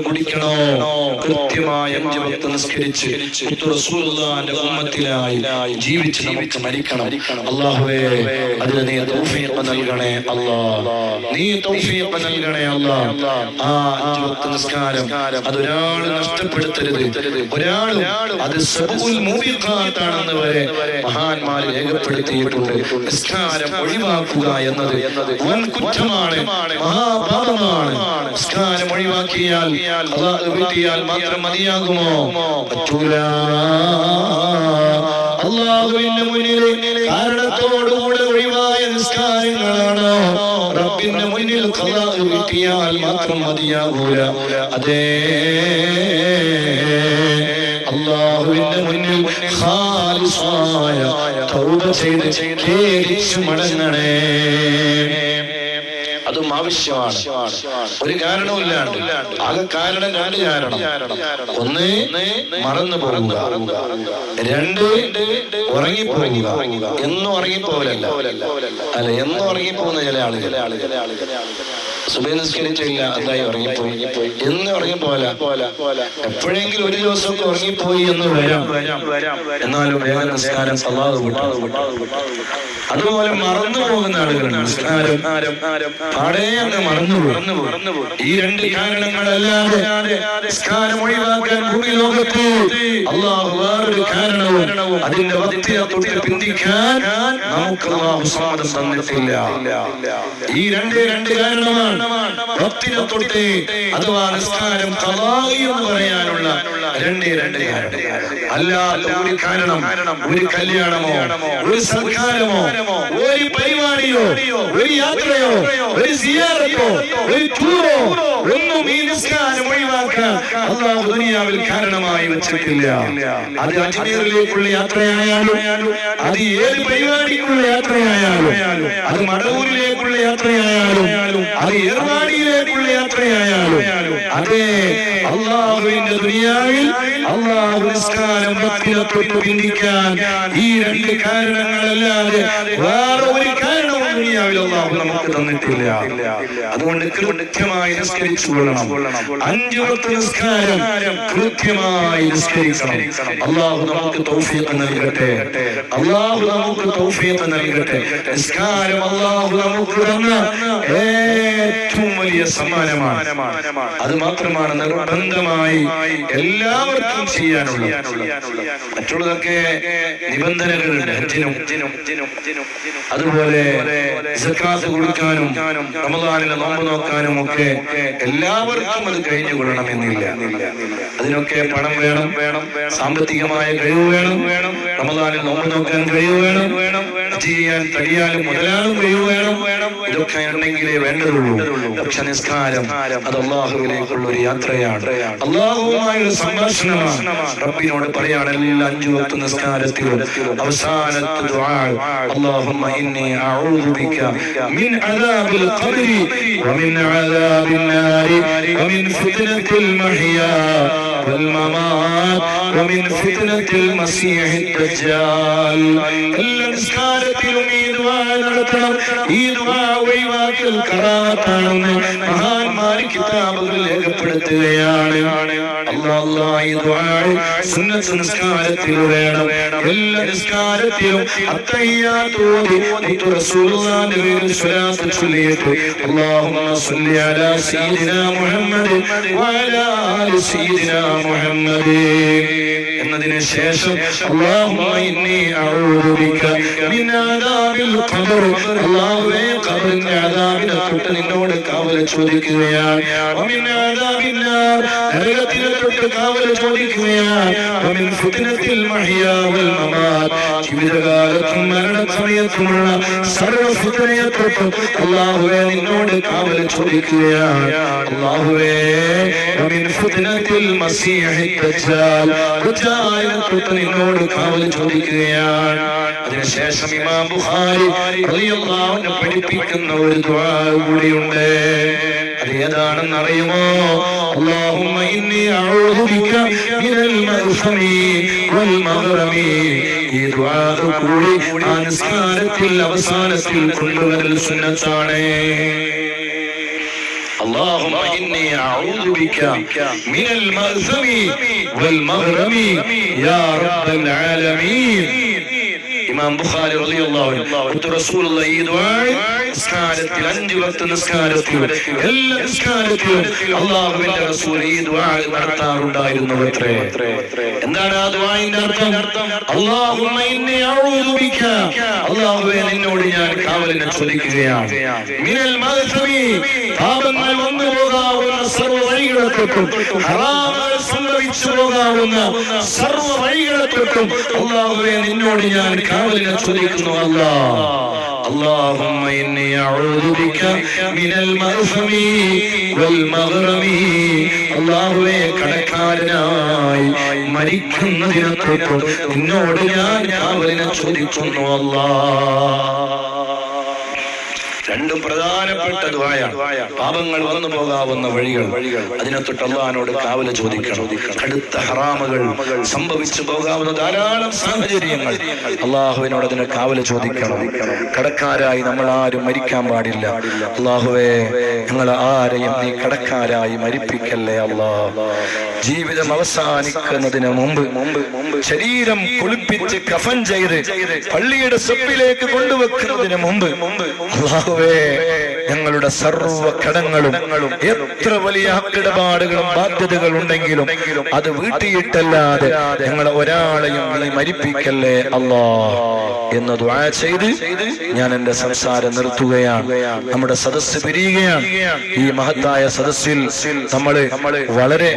കുടിക്കണോ? കൃത്യമായി 5 വക്ത് നിസ്കരിച്ച് റസൂലുള്ളാഹിന്റെ ഉമ്മത്തിലായി ജീവിച്ച് നമുക്ക് മരിക്കണം. അല്ലാഹുവേ, അതിന് നീ തൗഫീഖ് നൽകണേ അല്ലാഹ്, നീ തൗഫീഖ് നൽകണേ അല്ലാഹ്. ആ 5 വക്ത് നിസ്കാരം അതൊരാൾ നഷ്ടപ്പെടുത്തരുത്. ഒരാളും അത് സബുൽ മൂബിഖാത്താണെന്ന് വരെ മഹാന്മാർ രേഖപ്പെടുത്തിയിട്ടുണ്ട്. നിസ്കാരം ഒഴിവാക്കുക എന്നത് വൻ കുറ്റമാണ്, മഹാപാപമാണ്. നിസ്കാരം ഒഴിവാക്കിയാൽ അല്ലാഹു വീട്ടിയാൽ മാത്രം മതിയാകുമോ? പറ്റൂല. അല്ലാഹുവിന്റെ മുന്നിൽ കാരണത്തോടുകൂടെ ഒഴിവായ നിസ്കാരങ്ങളാണോ റബ്ബിന്റെ മുന്നിൽ ഖളാ വീട്ടിയാൽ മാത്രം മതിയാകൂല. അതേ, അല്ലാഹുവിന്റെ മുന്നിൽ ഖാലിസായ തൗബ ചെയ്ത് ഖേദിച്ചു മടങ്ങണേ. അതും ആവശ്യമാണ്. ഒരു കാരണവുമില്ലാണ്ട്, ആകെ കാരണം 2 കാരണം. 1 മറന്നു പോകുക, 2 ഉറങ്ങിപ്പോകുക. എന്നും ഉറങ്ങിപ്പോകലല്ല, അല്ല, എന്നും ഉറങ്ങിപ്പോകുന്ന ചില ആളുകൾ സുബഹി നിസ്കരിച്ചില്ല, എന്തായി ഉറങ്ങിപ്പോയി എന്ന് ഉറങ്ങിപ്പോല. എപ്പോഴെങ്കിലും ഒരു ദിവസമൊക്കെ ഉറങ്ങിപ്പോയി എന്ന് വരാം, എന്നാലും വേഗം നിസ്കാരം അല്ലാഹു വിട്ടു. അതുപോലെ മറന്നു പോകുന്ന ആളുകളുണ്ട്. നിസ്കാരം പാടേ അങ്ങ് മറന്നുപോകും. ഈ 2 കാരണങ്ങളല്ലാതെ നിസ്കാരം ഒഴിവാക്കാൻ ഭൂമി ലോകത്ത് അല്ലാഹു വേറൊരു കാരണവും അതിന്റെ വക്തിനെ തൊട്ട് പിന്തിക്കാൻ നമുക്ക് അല്ലാഹു സമ്മതം തന്നിട്ടില്ല. ഈ 2 കാരണമാണ് വക്തിനെ തൊട്ട് അഥവാ നിസ്കാരം ഖളാഇ എന്ന് പറയാനുള്ള 2 കാരണം. അല്ലാത്ത ഒരു കാരണം, ഒരു കല്യാണമോ, ഒരു സൽക്കാരമോ, ഒരു പരിപാടിയോ, ഒരു യാത്രയോ, ഒരു സിയാറത്തോ, ഒരു ടൂറോ ഒന്നും ഈ നിസ്കാരം ഒഴിവാക്കാൻ അല്ലാഹു ദുനിയാവിൽ കാരണമായി വെച്ചിട്ടില്ല. അത് അജ്മീറിലേക്കുള്ള യാത്രയായാലും, അത് ഏത് പരിപാടിക്കുള്ള യാത്രയായാലും, അത് മടവൂരിലേക്കുള്ള യാത്രയായാലും, അത് ഏർവാടിയിലേക്കുള്ള യാത്രയായാലും, അതേ അല്ലാഹുവിന്റെ ദുനിയാവിൽ അല്ലാഹു നിസ്കാരം ഭക്തിയെ തൊട്ട് പിന്തിക്കാൻ ഈ 2 കാരണങ്ങളല്ലാതെ വേറെ ഒരു കാരണവും ദുനിയാവിൽ അല്ലാഹു നമുക്ക് തന്നിട്ടില്ല. അതുകൊണ്ട് കൃത്യമായി നിസ്കരിച്ചു കൊള്ളണം. 5 വക്ത് നിസ്കാരം കൃത്യമായി നിസ്കരിക്കണം. അല്ലാഹു നമുക്ക് തൗഫീഖ് നൽകട്ടെ, അല്ലാഹു നമുക്ക് തൗഫീഖ് നൽകട്ടെ. നിസ്കാരം അല്ലാഹു നമുക്ക് തന്ന ഏറ്റവും വലിയ സമ്മാനമാണ്. അത് മാത്രമാണ് നിർബന്ധമായി എല്ലാവർക്കും ചെയ്യാനുള്ള. മറ്റുള്ളതൊക്കെ നിബന്ധനകളുണ്ട്. ഹജ്ജിനും അതുപോലെ സക്കാത്ത് കൊടുക്കാനും റമദാനിലെ നോമ്പ് നോക്കാനും ഒക്കെ എല്ലാവർക്കും അത് കഴിഞ്ഞു കൊള്ളണമെന്നില്ല. അതിനൊക്കെ പണം വേണം, സാമ്പത്തികമായ കഴിവ് വേണം, റമദാനിൽ നോമ്പ് നോക്കാൻ കഴിവ് വേണം, ചെയ്യാൻ തടിയാലും മുതലാലും കഴിവ് വേണം. ഇതൊക്കെ ഉണ്ടെങ്കിലേ വേണ്ടതുള്ളൂ. പക്ഷെ നിസ്കാരം അത് അല്ലാഹുവിലേക്കുള്ള ഒരു യാത്രയാണ്, അല്ലാഹുവുമായുള്ള സംഭാഷണമാണ്. റബ്ബിനോട് പറയാണ് എല്ലാ 5 വക്ത് നിസ്കാരത്തിലും അവസാനത്തെ ദുആ, അല്ലാഹുമ്മ ഇന്നി അഊദു ബിക മിൻ അദാബിൽ ഖബ്രി വമിൻ അദാബിൻ നാരി വമിൻ ഫിത്നത്തിൽ മഹ്യാ വൽ മമാത് വമിൻ ഫിത്നത്തിൽ മസീഹിദ് ദജ്ജാൽ. എല്ലാ നിസ്കാരത്തിലും ഈ ദുആ നടത്തണം. ഈ ദുആ ഒഴിവാക്കൽ കറാഹത്താണെന്ന് മഹാന്മാർ കിതാബുകളിൽ രേഖപ്പെടുത്തുകയാണ്. അല്ലാഹ് ഈ ദുആ സുന്നത്ത് നിസ്കാരത്തിൽ വേണം. എല്ലാ നിസ്കാരത്തിലും അത്തഹിയ്യാത്തു ഓതി റസൂലുള്ളാഹിന്റെ പേരിൽ സ്വലാത്ത് ചൊല്ലിയിട്ട് അല്ലാഹുമ്മ സ്വല്ലി അലാ സയ്യിദിനാ മുഹമ്മദ് വഅലാ ആലി സയ്യിദിനാ മുഹമ്മദ് എന്നതിന് ശേഷം അല്ലാഹുമ്മ ഇന്നി അഊദു ബിക മിൻ അദാബിൽ ഖബർ, അല്ലാഹുവേ ഖബറിന്റെ അദാബിനെ തൊട്ട് നിന്നോട് കാവൽ ചോദിക്കുകയാണ്. വമിൻ അദാബിൻ നാർ, നരകത്തിനെ തൊട്ട് കാവൽ ചോദിക്കുകയാണ്. വമിൻ ഫിത്നത്തിൽ മഹ്യാ വൽ മമാത്, ജീവിതകാലത്തും മരണസമയത്തുമുള്ള സർവ്വ ഫിത്നയെ തൊട്ട് അല്ലാഹുവേ നിന്നോട് കാവൽ ചോദിക്കുകയാണ്. അല്ലാഹുവേ വമിൻ ഫിത്നത്തിൽ മസീഹിദ് ദജ്ജാൽ, ദജ്ജാലിനെ തൊട്ട് നിന്നോട് കാവൽ ചോദിക്കുകയാണ്. അതിനുശേഷം ഇമാം ബുഖാരി റളിയല്ലാഹു അൻഹു പഠിപ്പിക്കുന്ന ഒരു ദുആ കൂടിയുണ്ട്. അത് ഏതാണെന്ന് അറിയുമോ? അല്ലാഹുമ്മ ഇന്നി അഊദു ബിക മിനൽ മഗ്ഫമി വൽ മഗ്റമി. ഈ ദുആ കൂടി ആ നിസ്കാരത്തിൽ അവസാനത്തിൽ കൊണ്ടുവരൽ സുന്നത്താണ്. അല്ലാഹുമ്മ ഇന്നി അഊദു ബിക മിനൽ മഗ്സമി വൽ മഗ്റമി യാ റബ്ബൽ ആലമീൻ. ഇമാം ബുഖാരി റളിയല്ലാഹു അൻഹു റസൂലുള്ളാഹി ഈ ദുആ നിസ്കാരത്തിൽ 5 വക്ത് നിസ്കാരത്തിൽ എല്ലാ നിസ്കാരത്തിലും അല്ലാഹുവിന്റെ റസൂൽ ഈ ദുആ നടത്താറുണ്ടായിരുന്നു. എന്താണ് ആ ദുആയിന്റെ അർത്ഥം? അല്ലാഹുമ്മ ഇന്നി അഊദു ബിക, അല്ലാഹുവേ നിന്നോട് ഞാൻ കാവലിനെ ചോദിക്കുകയാണ്. മിനൽ മഗ്സമി, പാപങ്ങൾ വന്നു പോകാവുന്ന സർവ്വ വഴികളെ തൊട്ടും ഹറാമുകൾ സംഭവിച്ചു പോകാവുന്ന സർവ്വ വഴികളെ തൊട്ടും അല്ലാഹുവേ നിന്നോട് ഞാൻ കാവലിനെ ചോദിക്കുന്നു. اللهم إني أعوذ بك من المأثم والمغرم. അല്ലാഹുവേ കടക്കാരനായി മരിക്കുന്നതിനെ തൊട്ട് നിന്നോട് ഞാൻ കാവലിനെ ചോദിക്കുന്നു. രണ്ടും പ്രധാനപ്പെട്ട ദുആയാണ്. പാപങ്ങൾ വന്നു പോകാവുന്ന വഴികൾ, അതിനെ തൊട്ട് അല്ലാഹുവിനോട് കാവൽ ചോദിക്കണം. കടുത്ത ഹറാമുകൾ സംഭവിച്ചു പോകാവുന്ന ധാരാളം സാഹചര്യങ്ങൾ, അല്ലാഹുവിനോട് അതിനെ കാവൽ ചോദിക്കണം. കടക്കാരായി നമ്മൾ ആരും മരിക്കാൻ പാടില്ല. അല്ലാഹുവേ ഞങ്ങൾ ആരെയും നീ കടക്കാരായി മരിപ്പിക്കല്ലേ അല്ലാഹ്. ജീവിതം അവസാനിക്കുന്നതിന് മുമ്പ് ശരീരം കുളിപ്പിച്ച് കഫൻ ചെയ്ത് പള്ളിയുടെ സെപ്പിലേക്ക് കൊണ്ടുവെക്കുന്നതിന് മുമ്പ് അല്ലാഹുവേ ഞങ്ങളുടെ സർവ്വ കടങ്ങളും എത്ര വലിയ ഇടപാടുകളും ബാധ്യതകൾ ഉണ്ടെങ്കിലും അത് വീട്ടിയിട്ടല്ലാതെ ഞങ്ങളെ ഒരാളെയും നീ മരിപ്പിക്കല്ലേ അല്ലാഹ് എന്ന് ദുആ ചെയ്ത് ഞാൻ എന്റെ സംസാരം നിർത്തുകയാണ്. നമ്മുടെ സദസ്സ് പിരിയുകയാണ്. ഈ മഹത്തായ സദസ്സിൽ നമ്മൾ വളരെ